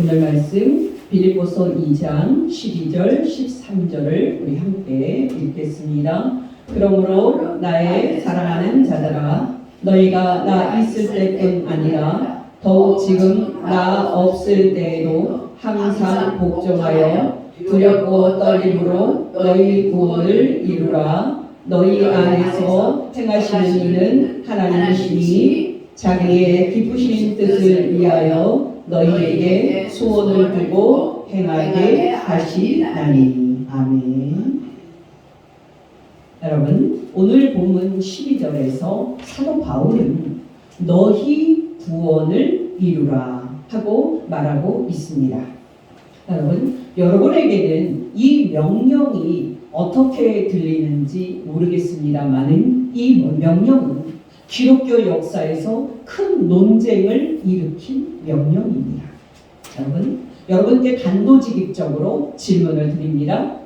오늘 말씀 빌립보서 2장 12절 13절을 우리 함께 읽겠습니다. 그러므로 나의 사랑하는 자들아, 너희가 나 있을 때뿐 아니라 더욱 지금 나 없을 때에도 항상 복종하여 두렵고 떨림으로 너희 구원을 이루라. 너희 안에서 행하시는 이는 하나님이시니 자기의 기쁘신 뜻을 위하여 너희에게 소원을 두고 행하게 하시나니. 아멘. 여러분, 오늘 본문 12절에서 사도 바울은 너희 구원을 이루라 하고 말하고 있습니다. 여러분, 여러분에게는 이 명령이 어떻게 들리는지 모르겠습니다만은 이 명령은 기독교 역사에서 큰 논쟁을 일으킨 명령입니다. 여러분께 단도직입적으로 질문을 드립니다.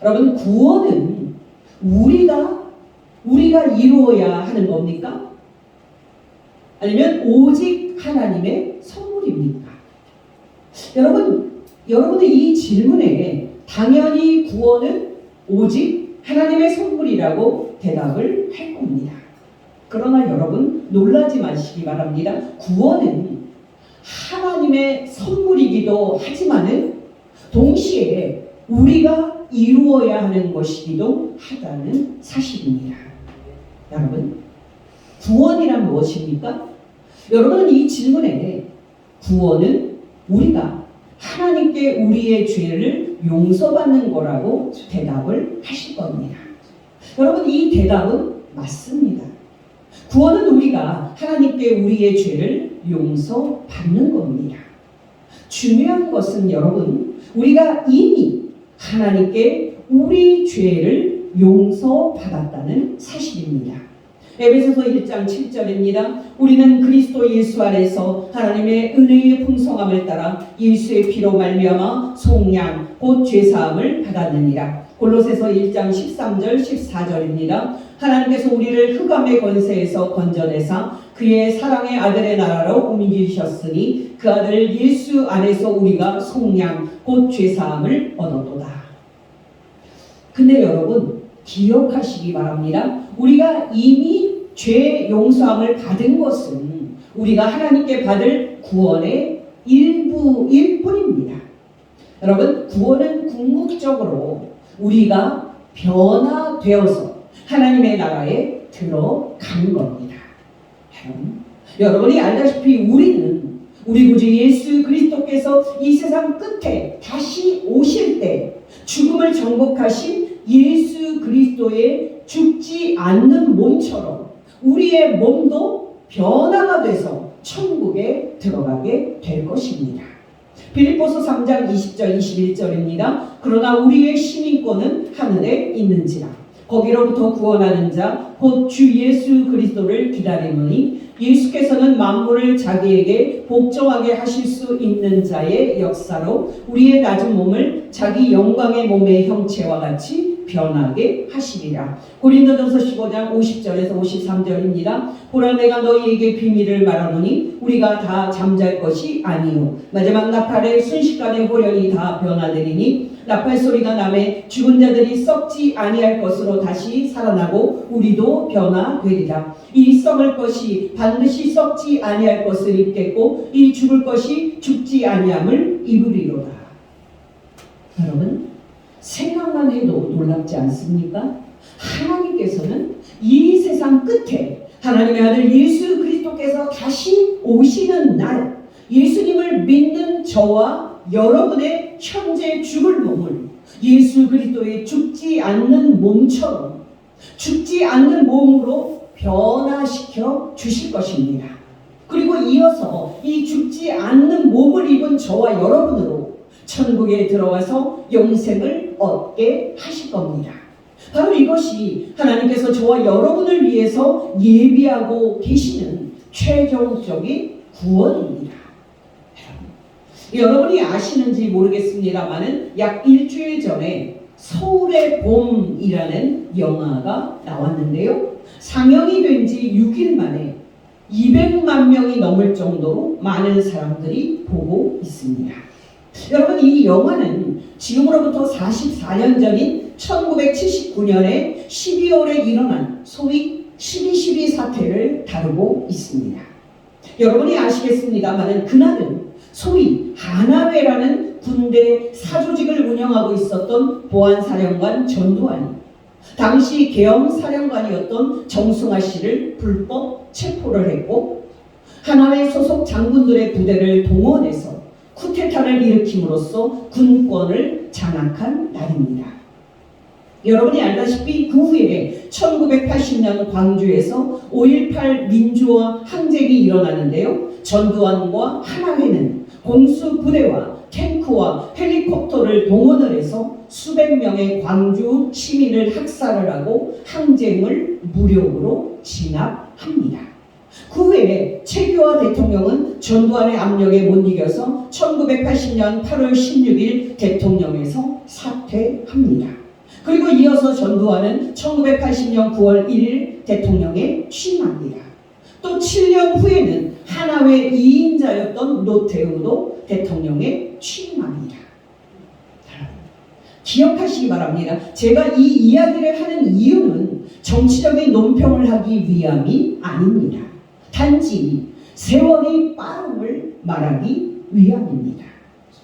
여러분, 구원은 우리가 이루어야 하는 겁니까? 아니면 오직 하나님의 선물입니까? 여러분의 이 질문에 당연히 구원은 오직 하나님의 선물이라고 대답을 할 겁니다. 그러나 여러분, 놀라지 마시기 바랍니다. 구원은 하나님의 선물이기도 하지만은 동시에 우리가 이루어야 하는 것이기도 하다는 사실입니다. 여러분, 구원이란 무엇입니까? 여러분은 이 질문에 구원은 우리가 하나님께 우리의 죄를 용서받는 거라고 대답을 하실 겁니다. 여러분, 이 대답은 맞습니다. 구원은 우리가 하나님께 우리의 죄를 용서받는 겁니다. 중요한 것은 여러분, 우리가 이미 하나님께 우리 죄를 용서받았다는 사실입니다. 에베소서 1장 7절입니다. 우리는 그리스도 예수 안에서 하나님의 은혜의 풍성함을 따라 예수의 피로 말미암아 속량 곧 죄사함을 받았느니라. 골로새서 1장 13절 14절입니다. 하나님께서 우리를 흑암의 권세에서 건져내사 그의 사랑의 아들의 나라로 옮기셨으니 그 아들 예수 안에서 우리가 속량 곧 죄사함을 얻었도다. 근데 여러분, 기억하시기 바랍니다. 우리가 이미 죄 용서함을 받은 것은 우리가 하나님께 받을 구원의 일부일 뿐입니다. 여러분, 구원은 궁극적으로 우리가 변화되어서 하나님의 나라에 들어간 겁니다. 여러분이 알다시피 우리 구주 예수 그리스도께서 이 세상 끝에 다시 오실 때 죽음을 정복하신 예수 그리스도의 죽지 않는 몸처럼 우리의 몸도 변화가 돼서 천국에 들어가게 될 것입니다. 빌립보서 3장 20절 21절입니다. 그러나 우리의 시민권은 하늘에 있는지라 거기로부터 구원하는 자 곧 주 예수 그리스도를 기다리노니 예수께서는 만물을 자기에게 복종하게 하실 수 있는 자의 역사로 우리의 낮은 몸을 자기 영광의 몸의 형체와 같이 변하게 하시리라. 고린도전서 15장 50절에서 53절입니다. 보라, 내가 너희에게 비밀을 말하노니 우리가 다 잠잘 것이 아니요 마지막 나팔의 순식간에 호련히 다 변화되리니 나팔 소리가 나매 죽은 자들이 썩지 아니할 것으로 다시 살아나고 우리도 변화되리라. 이 썩을 것이 반드시 썩지 아니할 것을 입겠고 이 죽을 것이 죽지 아니함을 입으리로다. 여러분, 생각만 해도 놀랍지 않습니까? 하나님께서는 이 세상 끝에 하나님의 아들 예수 그리스도께서 다시 오시는 날 예수님을 믿는 저와 여러분의 현재 죽을 몸을 예수 그리스도의 죽지 않는 몸처럼 죽지 않는 몸으로 변화시켜 주실 것입니다. 그리고 이어서 이 죽지 않는 몸을 입은 저와 여러분으로 천국에 들어가서 영생을 얻게 하실 겁니다. 바로 이것이 하나님께서 저와 여러분을 위해서 예비하고 계시는 최종적인 구원입니다. 여러분이 아시는지 모르겠습니다만은 약 일주일 전에 서울의 봄이라는 영화가 나왔는데요. 상영이 된 지 6일 만에 200만 명이 넘을 정도로 많은 사람들이 보고 있습니다. 여러분, 이 영화는 지금으로부터 44년 전인 1979년에 12월에 일어난 소위 12.12 사태를 다루고 있습니다. 여러분이 아시겠습니다만 그날은 소위 하나회라는 군대 사조직을 운영하고 있었던 보안사령관 전두환이 당시 계엄사령관이었던 정승화 씨를 불법 체포를 했고, 하나회 소속 장군들의 부대를 동원해서 쿠데타를 일으킴으로써 군권을 장악한 날입니다. 여러분이 알다시피 그 후에 1980년 광주에서 5.18 민주화 항쟁이 일어나는데요. 전두환과 하나회는 공수부대와 탱크와 헬리콥터를 동원을 해서 수백 명의 광주 시민을 학살을 하고 항쟁을 무력으로 진압합니다. 그 후에 최규하 대통령은 전두환의 압력에 못 이겨서 1980년 8월 16일 대통령에서 사퇴합니다. 그리고 이어서 전두환은 1980년 9월 1일 대통령에 취임합니다. 또 7년 후에는 하나회 2인자였던 노태우도 대통령에 취임합니다. 기억하시기 바랍니다. 제가 이 이야기를 하는 이유는 정치적인 논평을 하기 위함이 아닙니다. 단지 세월의 빠름을 말하기 위함입니다.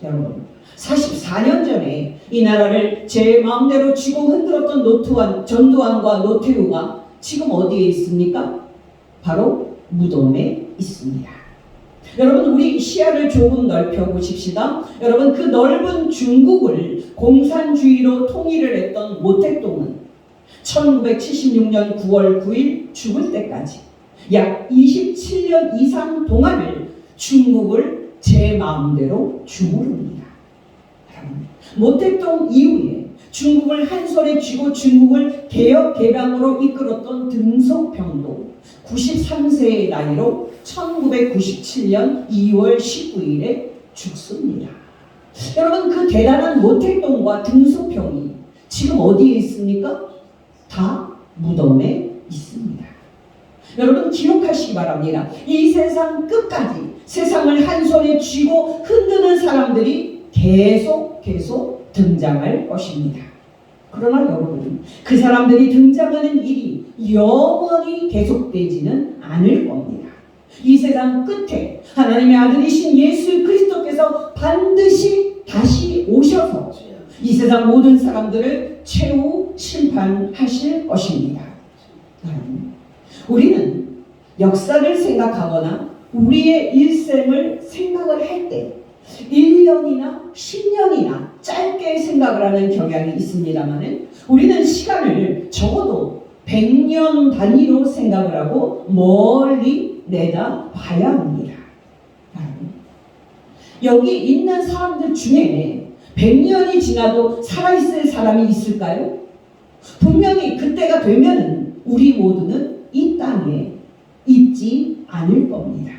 여러분, 44년 전에 이 나라를 제 마음대로 쥐고 흔들었던 전두환과 노태우가 지금 어디에 있습니까? 바로 무덤에 있습니다. 여러분, 우리 시야를 조금 넓혀 보십시다. 여러분, 그 넓은 중국을 공산주의로 통일을 했던 모택동은 1976년 9월 9일 죽을 때까지 약 27년 이상 동안을 중국을 제 마음대로 주무릅니다. 모택동 이후에 중국을 한 손에 쥐고 중국을 개혁 개방으로 이끌었던 등석병도 93세의 나이로 1997년 2월 19일에 죽습니다. 여러분, 그 대단한 모택동과 등석병이 지금 어디에 있습니까? 다 무덤에 있습니다. 여러분, 기억하시기 바랍니다. 이 세상 끝까지 세상을 한 손에 쥐고 흔드는 사람들이 계속 등장할 것입니다. 그러나 여러분, 그 사람들이 등장하는 일이 영원히 계속되지는 않을 겁니다. 이 세상 끝에 하나님의 아들이신 예수 그리스도께서 반드시 다시 오셔서 이 세상 모든 사람들을 최후 심판하실 것입니다. 우리는 역사를 생각하거나 우리의 일생을 생각을 할 때 1년이나 10년이나 짧게 생각을 하는 경향이 있습니다만 우리는 시간을 적어도 100년 단위로 생각을 하고 멀리 내다봐야 합니다. 여기 있는 사람들 중에 100년이 지나도 살아있을 사람이 있을까요? 분명히 그때가 되면은 우리 모두는 이 땅에 있지 않을 겁니다.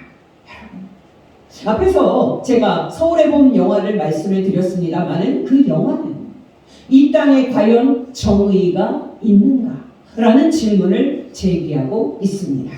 앞에서 제가 서울의 봄 영화를 말씀을 드렸습니다만 그 영화는 이 땅에 과연 정의가 있는가? 라는 질문을 제기하고 있습니다.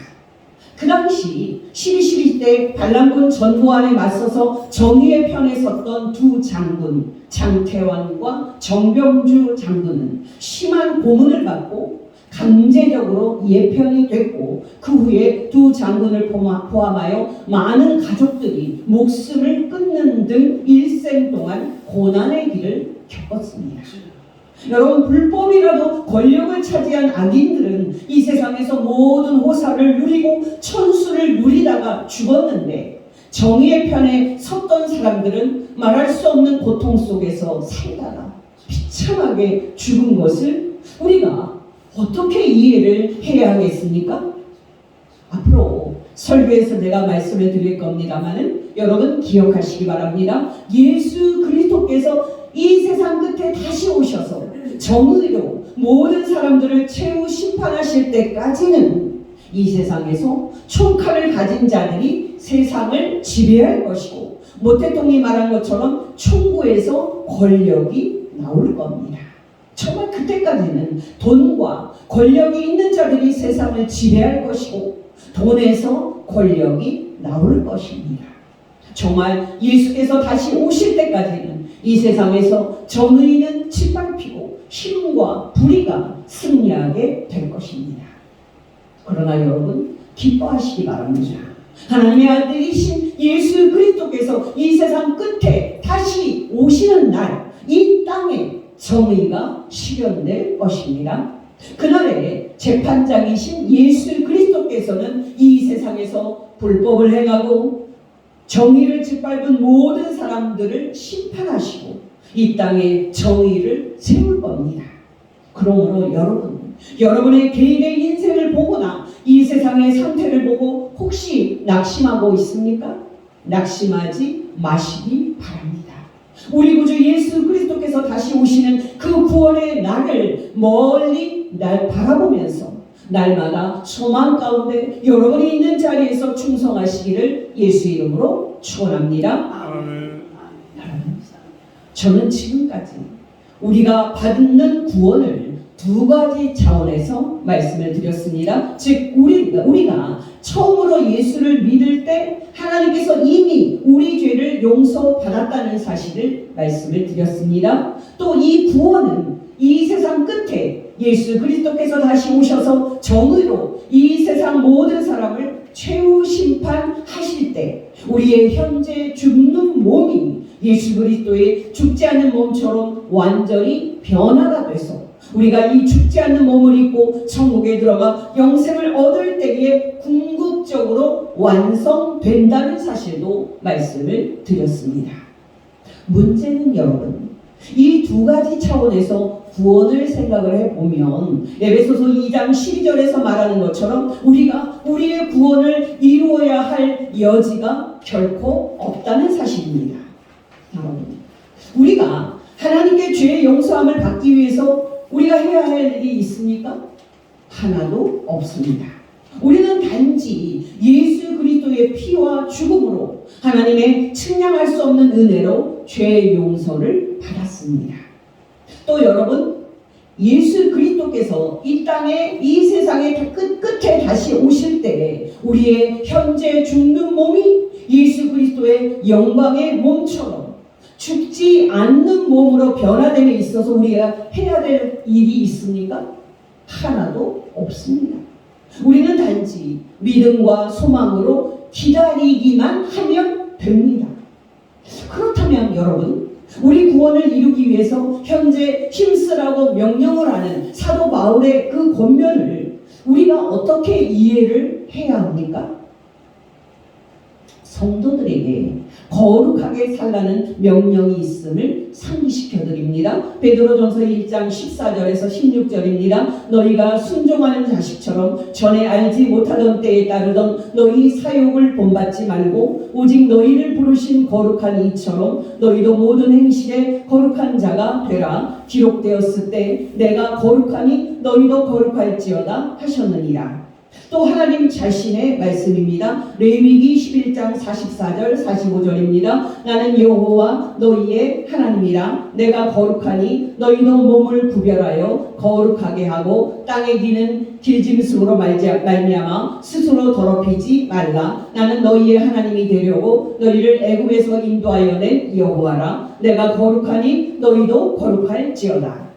그 당시 12.12 때 반란군 전두환에 맞서서 정의의 편에 섰던 두 장군 장태환과 정병주 장군은 심한 고문을 받고 강제적으로 예편이 됐고 그 후에 두 장군을 포함하여 많은 가족들이 목숨을 끊는 등 일생 동안 고난의 길을 겪었습니다. 여러분, 불법이라도 권력을 차지한 악인들은 이 세상에서 모든 호사를 누리고 천수를 누리다가 죽었는데 정의의 편에 섰던 사람들은 말할 수 없는 고통 속에서 살다가 비참하게 죽은 것을 우리가 어떻게 이해를 해야 하겠습니까? 앞으로 설교에서 내가 말씀을 드릴 겁니다만 여러분 기억하시기 바랍니다. 예수 그리스도께서 이 세상 끝에 다시 오셔서 정의로 모든 사람들을 최후 심판하실 때까지는 이 세상에서 총칼을 가진 자들이 세상을 지배할 것이고 모택동이 말한 것처럼 총구에서 권력이 나올 겁니다. 정말 그때까지는 돈과 권력이 있는 자들이 세상을 지배할 것이고 돈에서 권력이 나올 것입니다. 정말 예수께서 다시 오실 때까지는 이 세상에서 정의는 짓밟히고 힘과 불의가 승리하게 될 것입니다. 그러나 여러분, 기뻐하시기 바랍니다. 하나님의 아들이신 예수 그리스도께서 이 세상 끝에 다시 오시는 날, 이 땅에 정의가 실현될 것입니다. 그날에 재판장이신 예수 그리스도께서는 이 세상에서 불법을 행하고 정의를 짓밟은 모든 사람들을 심판하시고 이 땅에 정의를 세울 겁니다. 그러므로 여러분의 개인의 인생을 보거나 이 세상의 상태를 보고 혹시 낙심하고 있습니까? 낙심하지 마시기 바랍니다. 우리 구주 예수 그리스도께서 다시 오시는 그 구원의 날을 멀리 바라보면서 날마다 소망 가운데 여러분이 있는 자리에서 충성하시기를 예수 이름으로 축원합니다. 아멘. 저는 지금까지 우리가 받는 구원을 두 가지 차원에서 말씀을 드렸습니다. 즉 우리가 처음으로 예수를 믿을 때 하나님께서 이미 우리 죄를 용서받았다는 사실을 말씀을 드렸습니다. 또 이 구원은 이 세상 끝에 예수 그리스도께서 다시 오셔서 정의로 이 세상 모든 사람을 최후 심판하실 때 우리의 현재 죽는 몸이 예수 그리스도의 죽지 않는 몸처럼 완전히 변화가 돼서 우리가 이 죽지 않는 몸을 입고 천국에 들어가 영생을 얻을 때에 궁극적으로 완성된다는 사실도 말씀을 드렸습니다. 문제는 여러분, 이 두 가지 차원에서 구원을 생각을 해보면 에베소서 2장 12절에서 말하는 것처럼 우리가 우리의 구원을 이루어야 할 여지가 결코 없다는 사실입니다. 여러분, 우리가 하나님께 죄의 용서함을 받기 위해서 우리가 해야 할 일이 있습니까? 하나도 없습니다. 우리는 단지 예수 그리스도의 피와 죽음으로 하나님의 측량할 수 없는 은혜로 죄의 용서를 받았습니다. 또 여러분, 예수 그리스도께서 이 땅에 이 세상의 끝에 다시 오실 때에 우리의 현재 죽는 몸이 예수 그리스도의 영광의 몸처럼 죽지 않는 몸으로 변화됨에 있어서 우리가 해야 될 일이 있습니까? 하나도 없습니다. 우리는 단지 믿음과 소망으로 기다리기만 하면 됩니다. 그렇다면 여러분, 우리 구원을 이루기 위해서 현재 힘쓰라고 명령을 하는 사도 바울의 그 권면을 우리가 어떻게 이해를 해야 합니까? 성도들에게 거룩하게 살라는 명령이 있음을 상기시켜 드립니다. 베드로전서 1장 14절에서 16절입니다. 너희가 순종하는 자식처럼 전에 알지 못하던 때에 따르던 너희 사욕을 본받지 말고 오직 너희를 부르신 거룩한 이처럼 너희도 모든 행실에 거룩한 자가 되라. 기록되었을 때 내가 거룩하니 너희도 거룩할지어다 하셨느니라. 또 하나님 자신의 말씀입니다. 레위기 11장 44절 45절입니다. 나는 여호와 너희의 하나님이라. 내가 거룩하니 너희도 몸을 구별하여 거룩하게 하고 땅에 기는 길짐승으로 말미암아 스스로 더럽히지 말라. 나는 너희의 하나님이 되려고 너희를 애굽에서 인도하여 낸 여호와라. 내가 거룩하니 너희도 거룩할지어다.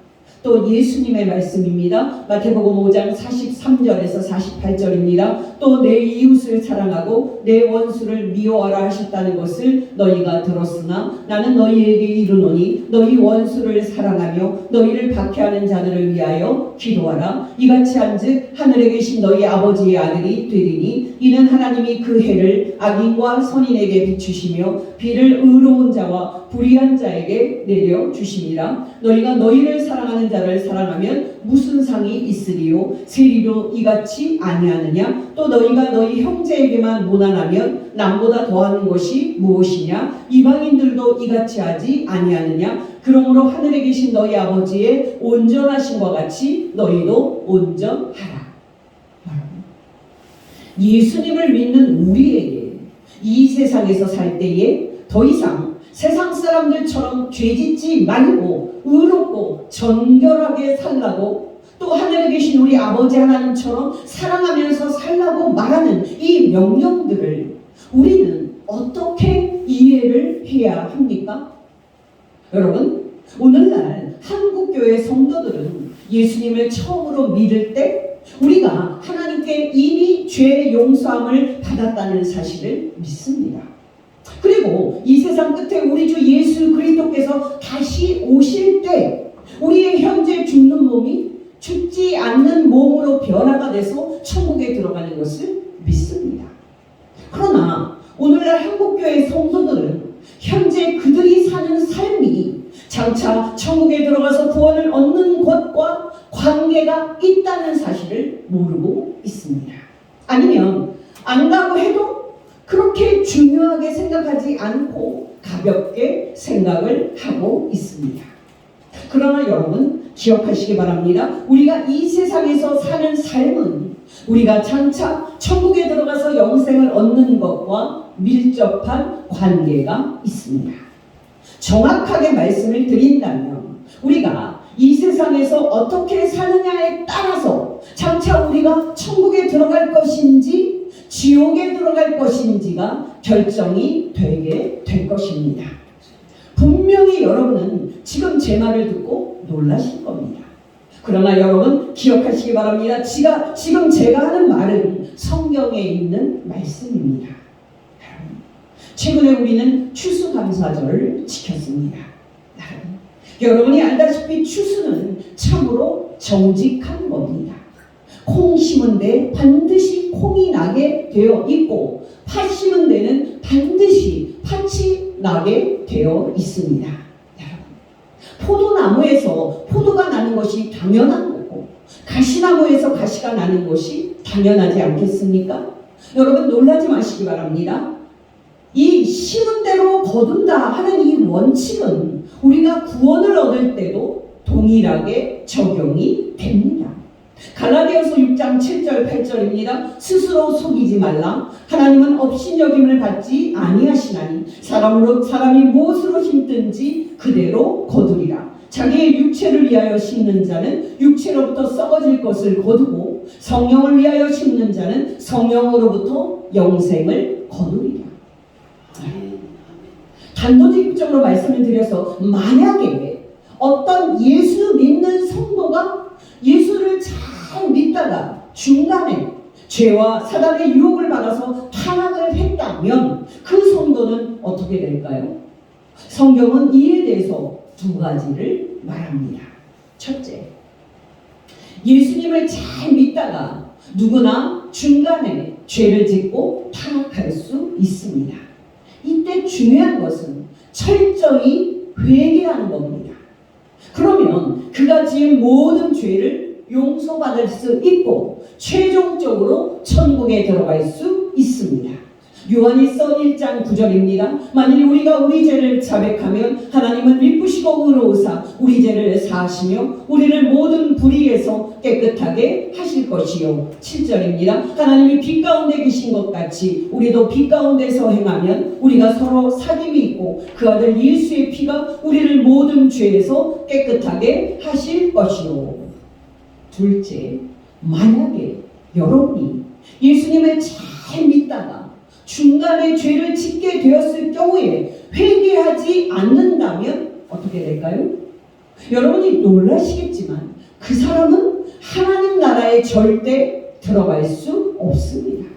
또 예수님의 말씀입니다. 마태복음 5장 43절에서 48절입니다. 또 내 이웃을 사랑하고 내 원수를 미워하라 하셨다는 것을 너희가 들었으나 나는 너희에게 이르노니 너희 원수를 사랑하며 너희를 박해하는 자들을 위하여 기도하라. 이같이 한즉 하늘에 계신 너희 아버지의 아들이 되리니 이는 하나님이 그 해를 악인과 선인에게 비추시며 비를 의로운 자와 불의한 자에게 내려주시니라. 너희가 너희를 사랑하는 자를 사랑하면 무슨 상이 있으리요? 세리로 이같이 아니하느냐? 또 너희가 너희 형제에게만 무난하면 남보다 더하는 것이 무엇이냐? 이방인들도 이같이 하지 아니하느냐? 그러므로 하늘에 계신 너희 아버지의 온전하심과 같이 너희도 온전하라. 예수님을 믿는 우리에게 이 세상에서 살 때에 더 이상 세상 사람들처럼 죄짓지 말고 의롭고 정결하게 살라고 또 하늘에 계신 우리 아버지 하나님처럼 사랑하면서 살라고 말하는 이 명령들을 우리는 어떻게 이해를 해야 합니까? 여러분, 오늘날 한국교회 성도들은 예수님을 처음으로 믿을 때 우리가 하나님께 이미 죄의 용서함을 받았다는 사실을 믿습니다. 그리고 이 세상 끝에 우리 주 예수 그리스도께서 다시 오실 때 우리의 현재 죽는 몸이 죽지 않는 몸으로 변화가 돼서 천국에 들어가는 것을 믿습니다. 그러나 오늘날 한국교회 성도들은 현재 그들이 사는 삶이 장차 천국에 들어가서 구원을 얻는 것과 관계가 있다는 사실을 모르고 있습니다. 아니면 안다고 해도 그렇게 중요하게 생각하지 않고 가볍게 생각을 하고 있습니다. 그러나 여러분 기억하시기 바랍니다. 우리가 이 세상에서 사는 삶은 우리가 장차 천국에 들어가서 영생을 얻는 것과 밀접한 관계가 있습니다. 정확하게 말씀을 드린다면 우리가 이 세상에서 어떻게 사느냐에 따라서 장차 우리가 천국에 들어갈 것인지 지옥에 들어갈 것인지가 결정이 되게 될 것입니다. 분명히 여러분은 지금 제 말을 듣고 놀라실 겁니다. 그러나 여러분 기억하시기 바랍니다. 지금 제가 하는 말은 성경에 있는 말씀입니다. 최근에 우리는 추수감사절을 지켰습니다. 여러분이 알다시피 추수는 참으로 정직한 겁니다. 콩 심은 데 반드시 콩이 나게 되어 있고 팥 심은 데는 반드시 팥이 나게 되어 있습니다. 포도나무에서 포도가 나는 것이 당연한 거고 가시나무에서 가시가 나는 것이 당연하지 않겠습니까? 여러분 놀라지 마시기 바랍니다. 이 심은 대로 거둔다 하는 이 원칙은 우리가 구원을 얻을 때도 동일하게 적용이 됩니다. 갈라디아서 6장 7절 8절입니다. 스스로 속이지 말라. 하나님은 업신여김을 받지 아니하시나니 사람이 무엇으로 힘든지 그대로 거두리라. 자기의 육체를 위하여 심는 자는 육체로부터 썩어질 것을 거두고 성령을 위하여 심는 자는 성령으로부터 영생을 거두리라. 단도직입적으로 말씀을 드려서 만약에 어떤 예수 믿는 성도가 예수를 잘 믿다가 중간에 죄와 사단의 유혹을 받아서 타락을 했다면 그 성도는 어떻게 될까요? 성경은 이에 대해서 두 가지를 말합니다. 첫째, 예수님을 잘 믿다가 누구나 중간에 죄를 짓고 타락할 수 있습니다. 이때 중요한 것은 철저히 회개하는 겁니다. 그러면 그가 지은 모든 죄를 용서받을 수 있고 최종적으로 천국에 들어갈 수 있습니다. 요한일서 1장 9절입니다. 만일 우리가 우리 죄를 자백하면 하나님은 미쁘시고 의로우사 우리 죄를 사하시며 우리를 모든 불의에서 깨끗하게 하실 것이요. 7절입니다. 하나님이 빛 가운데 계신 것 같이 우리도 빛 가운데서 행하면 우리가 서로 사귐이 있고 그 아들 예수의 피가 우리를 모든 죄에서 깨끗하게 하실 것이요. 둘째, 만약에 여러분이 예수님을 잘 믿다가 중간에 죄를 짓게 되었을 경우에 회개하지 않는다면 어떻게 될까요? 여러분이 놀라시겠지만 그 사람은 하나님 나라에 절대 들어갈 수 없습니다.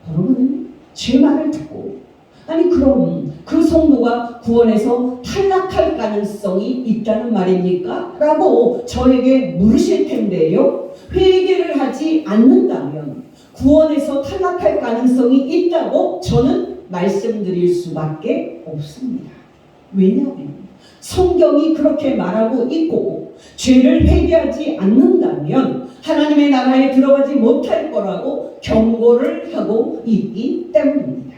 여러분은 제 말을 듣고 아니 그럼 그 성도가 구원에서 탈락할 가능성이 있다는 말입니까? 라고 저에게 물으실 텐데요. 회개를 하지 않는다면 구원에서 탈락할 가능성이 있다고 저는 말씀드릴 수밖에 없습니다. 왜냐하면 성경이 그렇게 말하고 있고 죄를 회개하지 않는다면 하나님의 나라에 들어가지 못할 거라고 경고를 하고 있기 때문입니다.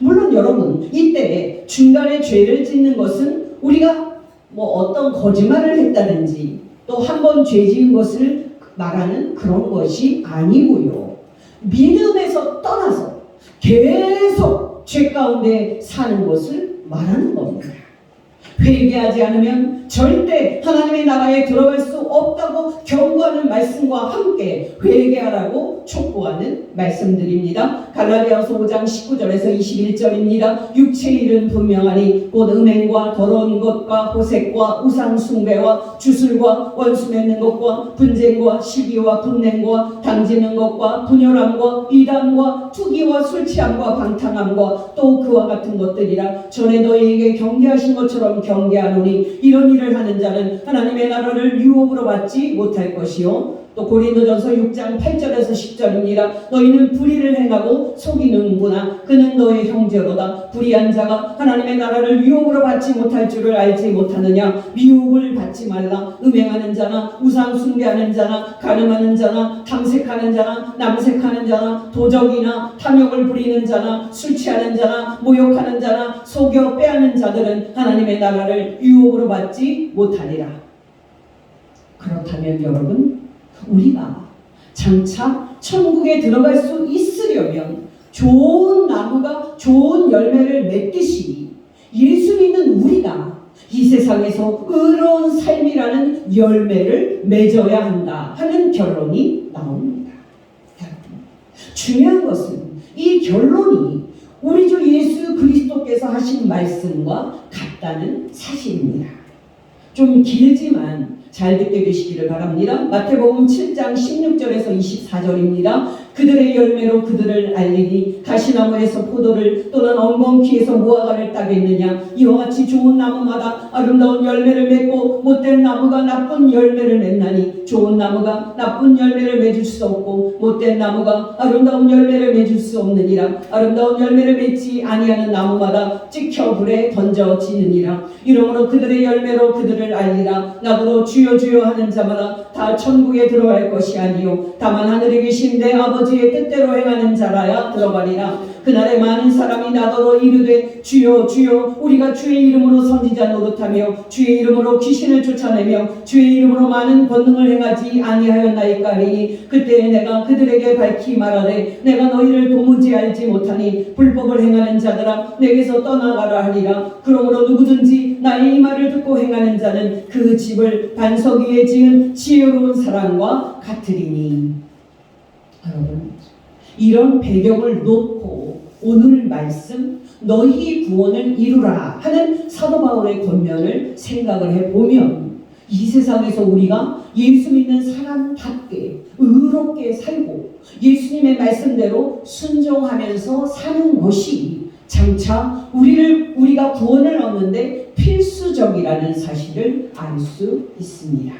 물론 여러분 이때 중간에 죄를 짓는 것은 우리가 어떤 거짓말을 했다든지 또 한 번 죄 지은 것을 말하는 그런 것이 아니고요. 믿음에서 떠나서 계속 죄 가운데 사는 것을 말하는 겁니다. 회개하지 않으면 절대 하나님의 나라에 들어갈 수 없다고 경고하는 말씀과 함께 회개하라고 촉구하는 말씀들입니다. 갈라디아서 5장 19절에서 21절입니다. 육체의 일은 분명하니 곧 음행과 더러운 것과 호색과 우상 숭배와 주술과 원수 맺는 것과 분쟁과 시기와 분냄과 당지는 것과 분열함과 이단과 투기와 술 취함과 방탕함과 또 그와 같은 것들이라. 전에 너희에게 경계하신 것처럼 경계하노니 이런 일을 하는 자는 하나님의 나라를 유업으로 받지 못할 것이요. 또 고린도전서 6장 8절에서 10절입니다. 너희는 불의를 행하고 속이는구나. 그는 너의 형제로다. 불의한 자가 하나님의 나라를 유업으로 받지 못할 줄을 알지 못하느냐. 미혹을 받지 말라. 음행하는 자나 우상 숭배하는 자나 간음하는 자나 탐색하는 자나 남색하는 자나 도적이나 탐욕을 부리는 자나 술 취하는 자나 모욕하는 자나 속여 빼앗는 자들은 하나님의 나라를 유업으로 받지 못하리라. 그렇다면 여러분, 우리가 장차 천국에 들어갈 수 있으려면 좋은 나무가 좋은 열매를 맺듯이 예수 믿는 우리가 이 세상에서 의로운 삶이라는 열매를 맺어야 한다 하는 결론이 나옵니다. 중요한 것은 이 결론이 우리 주 예수 그리스도께서 하신 말씀과 같다는 사실입니다. 좀 길지만 잘 듣게 되시기를 바랍니다. 마태복음 7장 16절에서 24절입니다. 그들의 열매로 그들을 알리니 가시나무에서 포도를 또는 엉겅퀴에서 무화과를 따겠느냐. 이와 같이 좋은 나무마다 아름다운 열매를 맺고 못된 나무가 나쁜 열매를 맺나니 좋은 나무가 나쁜 열매를 맺을 수 없고 못된 나무가 아름다운 열매를 맺을 수 없느니라. 아름다운 열매를 맺지 아니하는 나무마다 찍혀 불에 던져지느니라. 이러므로 그들의 열매로 그들을 알리라. 나더러 주여 주여 하는 자마다 다 천국에 들어갈 것이 아니요 다만 하늘에 계신 내 아버지의 뜻대로 행하는 자라야 들어가리라. 그날에 많은 사람이 나더러 이르되 주여 주여 우리가 주의 이름으로 선지자 노릇하며 주의 이름으로 귀신을 쫓아내며 주의 이름으로 많은 권능을 행하지 아니하였나이까 하리니 그때에 내가 그들에게 밝히 말하되 내가 너희를 도무지 알지 못하니 불법을 행하는 자들아 내게서 떠나가라 하리라. 그러므로 누구든지 나의 이 말을 듣고 행하는 자는 그 집을 반석 위에 지은 지혜로운 사람과 같으리니. 여러분, 이런 배경을 놓고 오늘 말씀 너희 구원을 이루라 하는 사도 바울의 권면을 생각을 해보면 이 세상에서 우리가 예수 믿는 사람답게 의롭게 살고 예수님의 말씀대로 순종하면서 사는 것이 장차 우리가 구원을 얻는데 필수적이라는 사실을 알 수 있습니다.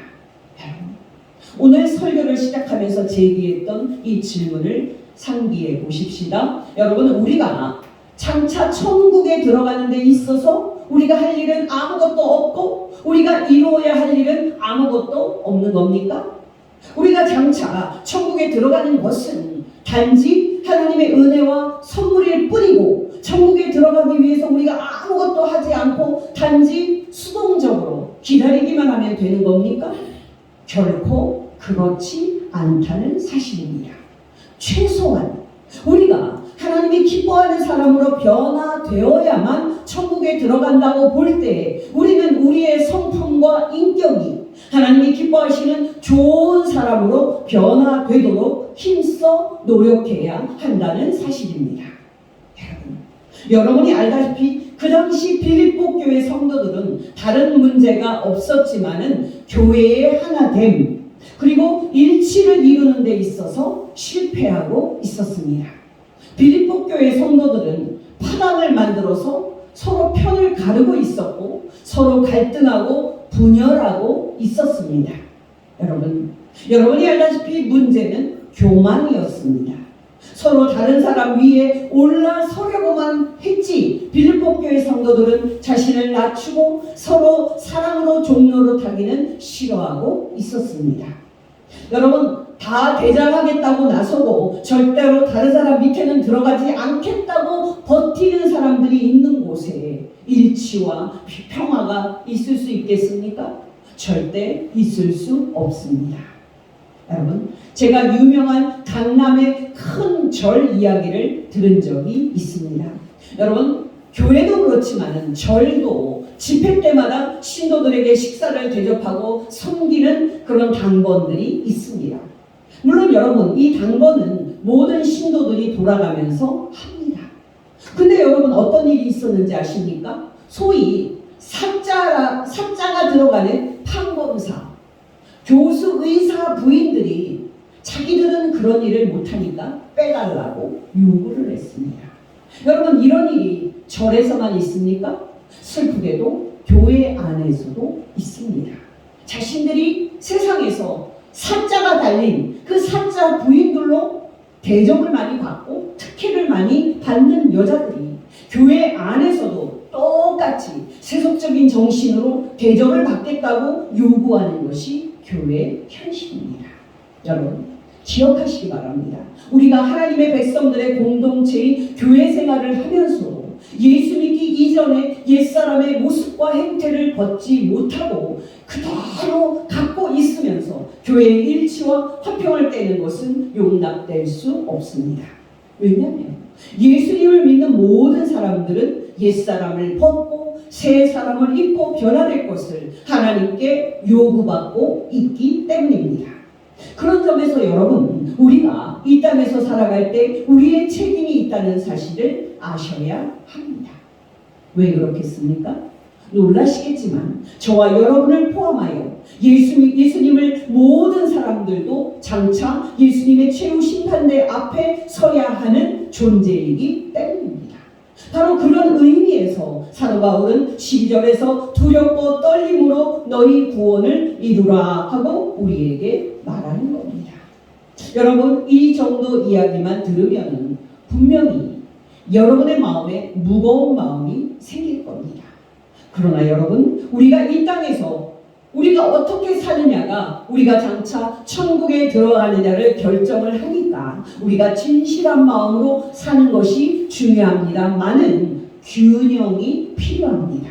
오늘 설교를 시작하면서 제기했던 이 질문을 상기해 보십시다. 여러분, 우리가 장차 천국에 들어가는 데 있어서 우리가 할 일은 아무것도 없고 우리가 이루어야 할 일은 아무것도 없는 겁니까? 우리가 장차 천국에 들어가는 것은 단지 하나님의 은혜와 선물일 뿐이고 천국에 들어가기 위해서 우리가 아무것도 하지 않고 단지 수동적으로 기다리기만 하면 되는 겁니까? 결코 그렇지 않다는 사실입니다. 최소한 우리가 하나님이 기뻐하는 사람으로 변화되어야만 천국에 들어간다고 볼 때 우리는 우리의 성품과 인격이 하나님이 기뻐하시는 좋은 사람으로 변화되도록 힘써 노력해야 한다는 사실입니다. 여러분이 알다시피 그 당시 빌립보 교회 성도들은 다른 문제가 없었지만은 교회의 하나됨 그리고 일치를 이루는 데 있어서 실패하고 있었습니다. 빌립보 교회 성도들은 파당을 만들어서 서로 편을 가르고 있었고 서로 갈등하고 분열하고 있었습니다. 여러분이 알다시피 문제는 교만이었습니다. 서로 다른 사람 위에 올라서려고만 했지 빌립보 교회 성도들은 자신을 낮추고 서로 사랑으로 종노릇하기는 싫어하고 있었습니다. 여러분, 다 대장하겠다고 나서고 절대로 다른 사람 밑에는 들어가지 않겠다고 버티는 사람들이 있는 곳에 일치와 평화가 있을 수 있겠습니까? 절대 있을 수 없습니다. 여러분, 제가 유명한 강남의 큰 절 이야기를 들은 적이 있습니다. 여러분, 교회도 그렇지만은 절도 집회 때마다 신도들에게 식사를 대접하고 섬기는 그런 당번들이 있습니다. 물론 여러분, 이 당번은 모든 신도들이 돌아가면서 합니다. 근데 여러분, 어떤 일이 있었는지 아십니까? 소위 사자가 들어가는 판검사, 교수, 의사, 부인들이 자기들은 그런 일을 못하니까 빼달라고 요구를 했습니다. 여러분, 이런 일이 절에서만 있습니까? 슬프게도 교회 안에서도 있습니다. 자신들이 세상에서 사자가 달린 그 사자 부인들로 대접을 많이 받고 특혜를 많이 받는 여자들이 교회 안에서도 똑같이 세속적인 정신으로 대접을 받겠다고 요구하는 것이 교회의 현실입니다. 여러분, 기억하시기 바랍니다. 우리가 하나님의 백성들의 공동체의 교회 생활을 하면서 예수 믿기 이전에 옛사람의 모습과 행태를 벗지 못하고 그대로 갖고 있으면서 교회의 일치와 화평을 깨는 것은 용납될 수 없습니다. 왜냐하면 예수님을 믿는 모든 사람들은 옛사람을 벗고 새 사람을 입고 변화될 것을 하나님께 요구받고 있기 때문입니다. 그런 점에서 여러분, 우리가 이 땅에서 살아갈 때 우리의 책임이 있다는 사실을 아셔야 합니다. 왜 그렇겠습니까? 놀라시겠지만 저와 여러분을 포함하여 예수님을 모든 사람들도 장차 예수님의 최후 심판대 앞에 서야 하는 존재이기 때문입니다. 바로 그런 의미에서 사도 바울은 12절에서 두렵고 떨림으로 너희 구원을 이루라 하고 우리에게 말하는 겁니다. 여러분, 이 정도 이야기만 들으면 분명히 여러분의 마음에 무거운 마음이 생길 겁니다. 그러나 여러분, 우리가 이 땅에서 우리가 어떻게 사느냐가 우리가 장차 천국에 들어가느냐를 결정을 하니까 우리가 진실한 마음으로 사는 것이 중요합니다만은 균형이 필요합니다.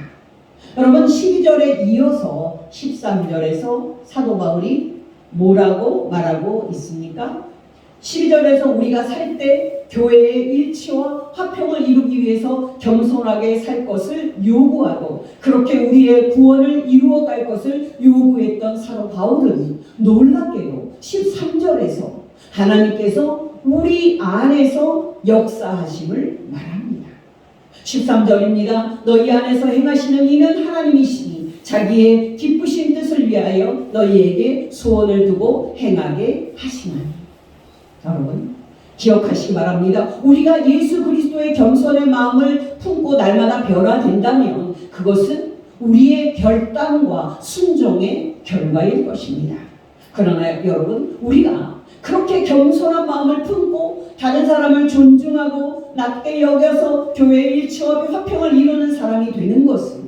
여러분, 12절에 이어서 13절에서 사도 바울이 뭐라고 말하고 있습니까? 12절에서 우리가 살 때 교회의 일치와 화평을 이루기 위해서 겸손하게 살 것을 요구하고 그렇게 우리의 구원을 이루어갈 것을 요구했던 사도 바울은 놀랍게도 13절에서 하나님께서 우리 안에서 역사하심을 말합니다. 13절입니다. 너희 안에서 행하시는 이는 하나님이시니 자기의 기쁘신 뜻을 위하여 너희에게 소원을 두고 행하게 하시나니. 여러분, 기억하시기 바랍니다. 우리가 예수 그리스도의 겸손의 마음을 품고 날마다 변화된다면 그것은 우리의 결단과 순종의 결과일 것입니다. 그러나 여러분, 우리가 그렇게 겸손한 마음을 품고 다른 사람을 존중하고 낮게 여겨서 교회의 일치와 화평을 이루는 사람이 되는 것은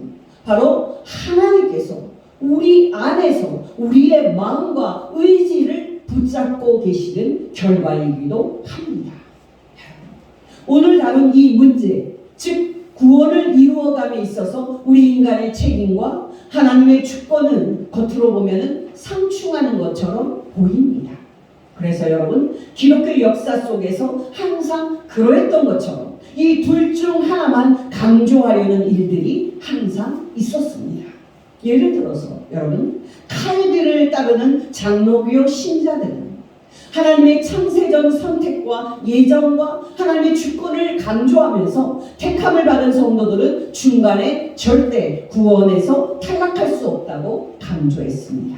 바로 하나님께서 우리 안에서 우리의 마음과 의지를 붙잡고 계시는 결과이기도 합니다. 오늘 다룬 이 문제, 즉 구원을 이루어감에 있어서 우리 인간의 책임과 하나님의 주권은 겉으로 보면 상충하는 것처럼 보입니다. 그래서 여러분, 기독교 역사 속에서 항상 그러했던 것처럼 이 둘 중 하나만 강조하려는 일들이 항상 있었습니다. 예를 들어서 여러분, 칼비를 따르는 장로교 신자들은 하나님의 창세전 선택과 예정과 하나님의 주권을 강조하면서 택함을 받은 성도들은 중간에 절대 구원에서 탈락할 수 없다고 강조했습니다.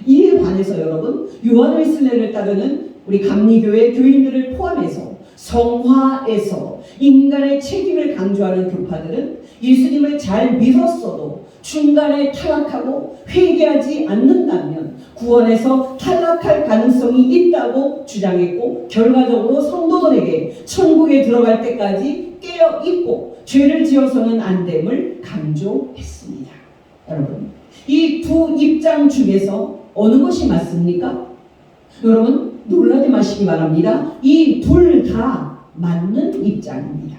이에 반해서 여러분, 요한웨슬레를 따르는 우리 감리교회 교인들을 포함해서 성화에서 인간의 책임을 강조하는 교파들은 예수님을 잘 믿었어도 중간에 탈락하고 회개하지 않는다면 구원에서 탈락할 가능성이 있다고 주장했고, 결과적으로 성도들에게 천국에 들어갈 때까지 깨어있고 죄를 지어서는 안 됨을 강조했습니다. 여러분, 이 두 입장 중에서 어느 것이 맞습니까? 여러분, 놀라지 마시기 바랍니다. 이 둘 다 맞는 입장입니다.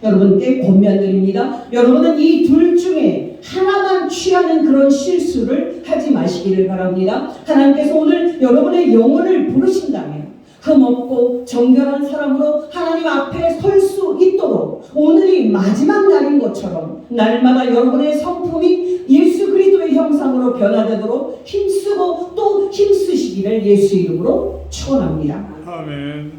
여러분께 권면드립니다. 여러분은 이 둘 중에 하나만 취하는 그런 실수를 하지 마시기를 바랍니다. 하나님께서 오늘 여러분의 영혼을 부르신다면 흠없고 정결한 사람으로 하나님 앞에 설 수 있도록 오늘이 마지막 날인 것처럼 날마다 여러분의 성품이 예수 그리스도의 형상으로 변화되도록 힘쓰고 또 힘쓰시기를 예수 이름으로 축원합니다. 아멘.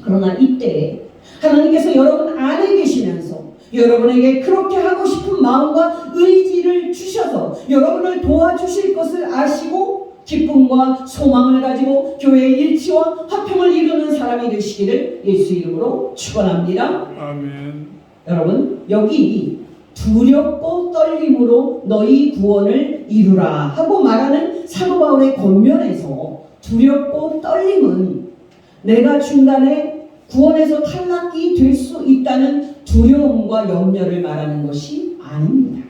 그러나 이때 하나님께서 여러분 안에 계시면서 여러분에게 그렇게 하고 싶은 마음과 의지를 주셔서 여러분을 도와주실 것을 아시고 기쁨과 소망을 가지고 교회의 일치와 화평을 이루는 사람이 되시기를 예수 이름으로 축원합니다. 아멘. 여러분 여기 두렵고 떨림으로 너희 구원을 이루라 하고 말하는 사도 바울의 겉면에서 두렵고 떨림은 내가 중간에 구원에서 탈락이 될 수 있다는 두려움과 염려를 말하는 것이 아닙니다.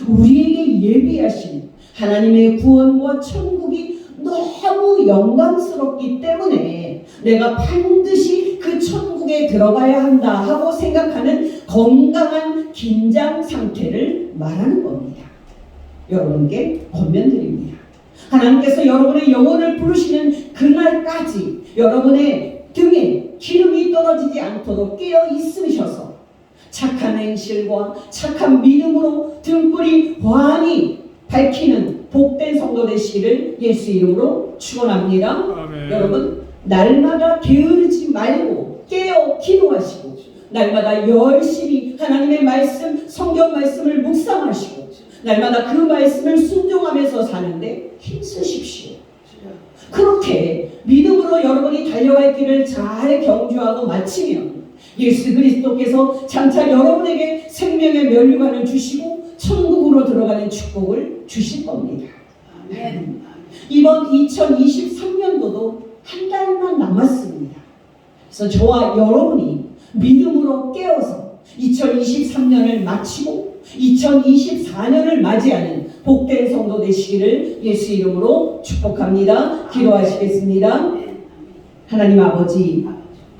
우리에게 예비하신 하나님의 구원과 천국이 너무 영광스럽기 때문에 내가 반드시 그 천국에 들어가야 한다 하고 생각하는 건강한 긴장 상태를 말하는 겁니다. 여러분께 권면드립니다. 하나님께서 여러분의 영혼을 부르시는 그날까지 여러분의 등에 기름이 떨어지지 않도록 깨어 있으셔서 착한 행실과 착한 믿음으로 등불이 환히 밝히는 복된 성도 되시기를 예수 이름으로 축원합니다. 아멘. 여러분 날마다 게으르지 말고 깨어 기도하시고 날마다 열심히 하나님의 말씀 성경 말씀을 묵상하시고 날마다 그 말씀을 순종하면서 사는데 힘쓰십시오. 그렇게 믿음으로 여러분이 달려갈 길을 잘 경주하고 마치면 예수 그리스도께서 장차 여러분에게 생명의 면류관을 주시고 천국으로 들어가는 축복을 주실 겁니다. 아멘. 이번 2023년도도 한 달만 남았습니다. 그래서 저와 여러분이 믿음으로 깨어서 2023년을 마치고 2024년을 맞이하는 복된 성도 되시기를 예수 이름으로 축복합니다. 기도하시겠습니다. 하나님 아버지,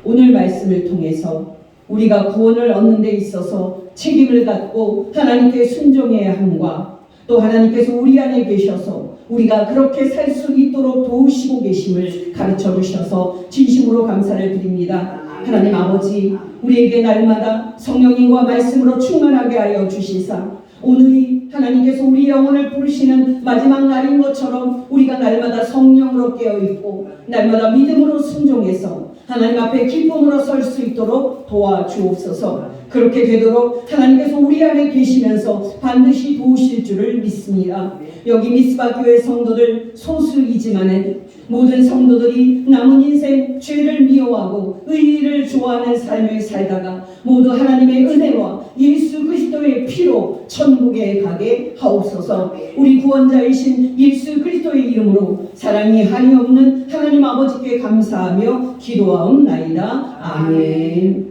오늘 말씀을 통해서 우리가 구원을 얻는 데 있어서 책임을 갖고 하나님께 순종해야 함과 또 하나님께서 우리 안에 계셔서 우리가 그렇게 살 수 있도록 도우시고 계심을 가르쳐 주셔서 진심으로 감사를 드립니다. 하나님 아버지, 우리에게 날마다 성령님과 말씀으로 충만하게 하여 주시사 오늘이 하나님께서 우리 영혼을 부르시는 마지막 날인 것처럼 우리가 날마다 성령으로 깨어있고 날마다 믿음으로 순종해서 하나님 앞에 기쁨으로 설 수 있도록 도와주옵소서. 그렇게 되도록 하나님께서 우리 안에 계시면서 반드시 도우실 줄을 믿습니다. 여기 미스바 교회 성도들 소수이지만은 모든 성도들이 남은 인생 죄를 미워하고 의의를 좋아하는 삶을 살다가 모두 하나님의 은혜와 예수 그리스도의 피로 천국에 가게 하옵소서. 우리 구원자이신 예수 그리스도의 이름으로 사랑이 한이 없는 하나님 아버지께 감사하며 기도하옵나이다. 아멘.